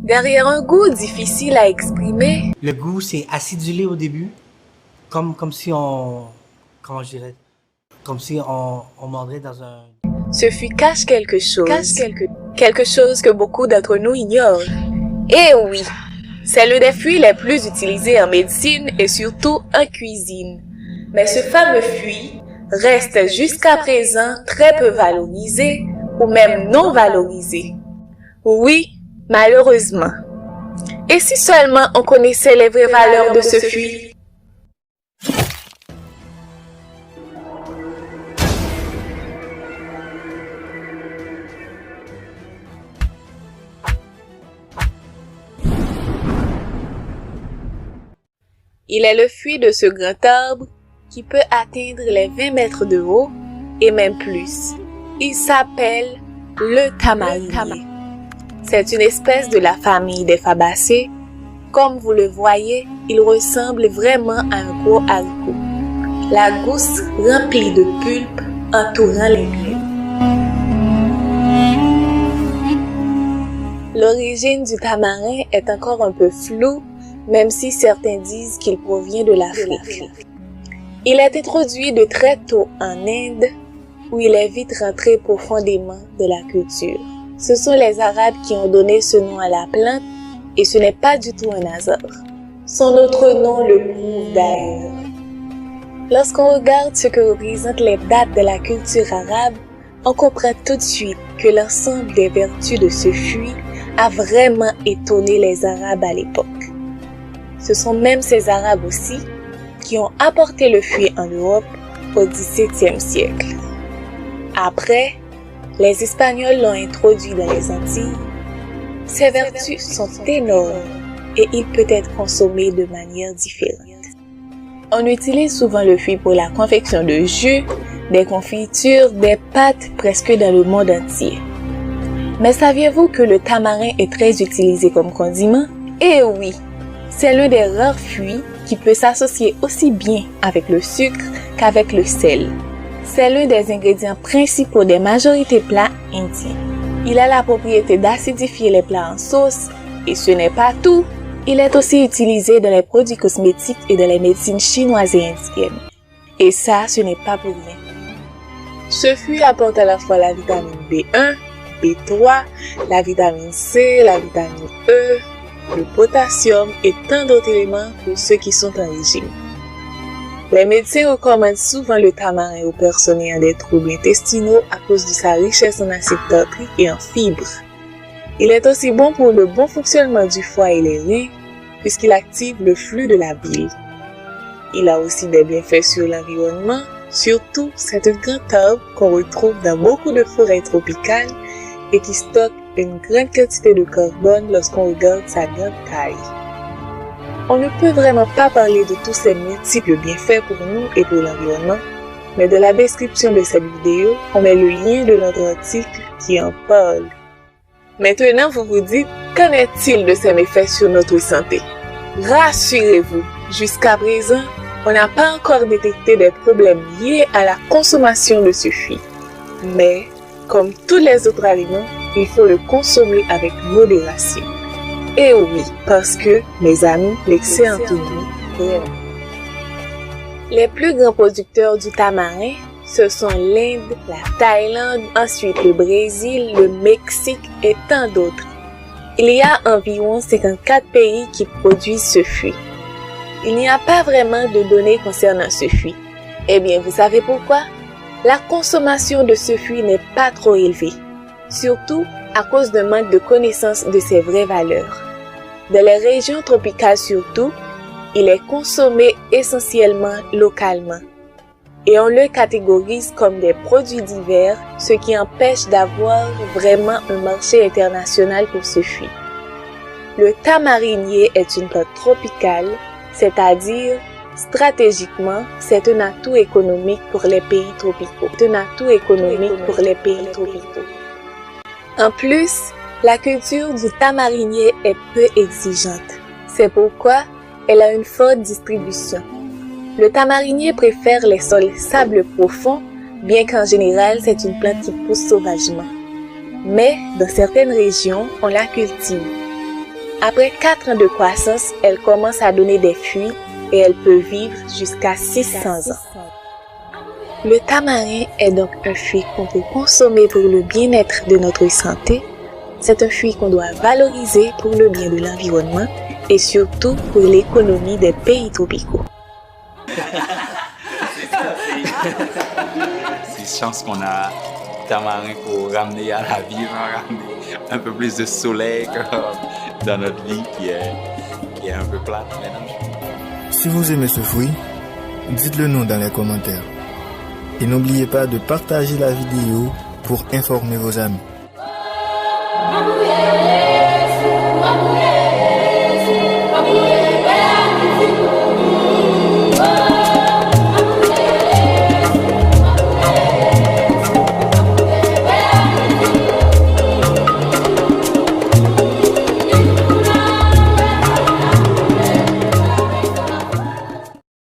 Derrière un goût difficile à exprimer, Le goût, c'est acidulé au début, comme si comment je dirais, comme si on mordrait dans un... ce fruit cache quelque chose. Quelque chose que beaucoup d'entre nous ignorent. Et oui, c'est l'un des fruits les plus utilisés en médecine et surtout en cuisine. Mais ce fameux fruit reste jusqu'à présent très peu valorisé ou même non valorisé. Oui, malheureusement. Et si seulement on connaissait les vraies valeurs de ce fruit? Il est le fruit de ce grand arbre qui peut atteindre les 20 mètres de haut et même plus. Il s'appelle le tamarinier. C'est une espèce de la famille des fabacées. Comme vous le voyez, il ressemble vraiment à un gros haricot. La gousse remplie de pulpe entourant les graines. L'origine du tamarin est encore un peu floue, même si certains disent qu'il provient de l'Afrique. Il est introduit de très tôt en Inde, où il est vite rentré profondément de la culture. Ce sont les Arabes qui ont donné ce nom à la plante, et ce n'est pas du tout un hasard. Son autre nom le prouve d'ailleurs. Lorsqu'on regarde ce que représentent les dates de la culture arabe, on comprend tout de suite que l'ensemble des vertus de ce fruit a vraiment étonné les Arabes à l'époque. Ce sont même ces Arabes aussi qui ont apporté le fruit en Europe au XVIIe siècle. Après, les Espagnols l'ont introduit dans les Antilles. Ses vertus sont énormes et il peut être consommé de manière différente. On utilise souvent le fruit pour la confection de jus, des confitures, des pâtes presque dans le monde entier. Mais saviez-vous que le tamarin est très utilisé comme condiment? Eh oui! C'est l'un des rares fruits qui peut s'associer aussi bien avec le sucre qu'avec le sel. C'est l'un des ingrédients principaux des majorités plats indiens. Il a la propriété d'acidifier les plats en sauce, et ce n'est pas tout. Il est aussi utilisé dans les produits cosmétiques et dans les médecines chinoises et indiennes. Et ça, ce n'est pas pour rien. Ce fruit apporte à la fois la vitamine B1, B3, la vitamine C, la vitamine E, le potassium et tant d'autres éléments pour ceux qui sont en régime. Les médecins recommandent souvent le tamarin aux personnes ayant des troubles intestinaux à cause de sa richesse en acide tartrique et en fibres. Il est aussi bon pour le bon fonctionnement du foie et les reins puisqu'il active le flux de la bile. Il a aussi des bienfaits sur l'environnement, surtout c'est un grand arbre qu'on retrouve dans beaucoup de forêts tropicales et qui stocke une grande quantité de carbone lorsqu'on regarde sa grande taille. On ne peut vraiment pas parler de tous ces multiples bienfaits pour nous et pour l'environnement, mais dans la description de cette vidéo, on met le lien de notre article qui en parle. Maintenant, vous vous dites, qu'en est-il de ces méfaits sur notre santé? Rassurez-vous, jusqu'à présent, on n'a pas encore détecté des problèmes liés à la consommation de ce fruit. Mais, comme tous les autres aliments, il faut le consommer avec modération. Et oui, parce que, mes amis, l'excès en tout goût. Les plus grands producteurs du tamarin, ce sont l'Inde, la Thaïlande, ensuite le Brésil, le Mexique et tant d'autres. Il y a environ 54 pays qui produisent ce fruit. Il n'y a pas vraiment de données concernant ce fruit. Eh bien, vous savez pourquoi? La consommation de ce fruit n'est pas trop élevée, surtout à cause d'un manque de connaissance de ses vraies valeurs. Dans les régions tropicales surtout, il est consommé essentiellement localement et on le catégorise comme des produits divers, ce qui empêche d'avoir vraiment un marché international pour ce fruit. Le tamarinier est une plante tropicale, c'est-à-dire stratégiquement, c'est un atout économique pour les pays tropicaux. En plus, la culture du tamarinier est peu exigeante. C'est pourquoi elle a une forte distribution. Le tamarinier préfère les sols sables profonds, bien qu'en général c'est une plante qui pousse sauvagement. Mais dans certaines régions, on la cultive. Après 4 ans de croissance, elle commence à donner des fruits et elle peut vivre jusqu'à 600 ans. Le tamarin est donc un fruit qu'on peut consommer pour le bien-être de notre santé. C'est un fruit qu'on doit valoriser pour le bien de l'environnement et surtout pour l'économie des pays tropicaux. C'est chance qu'on a tamarin pour ramener à la vie, ramener un peu plus de soleil dans notre vie qui est un peu plate maintenant. Si vous aimez ce fruit, dites-le nous dans les commentaires. Et n'oubliez pas de partager la vidéo pour informer vos amis.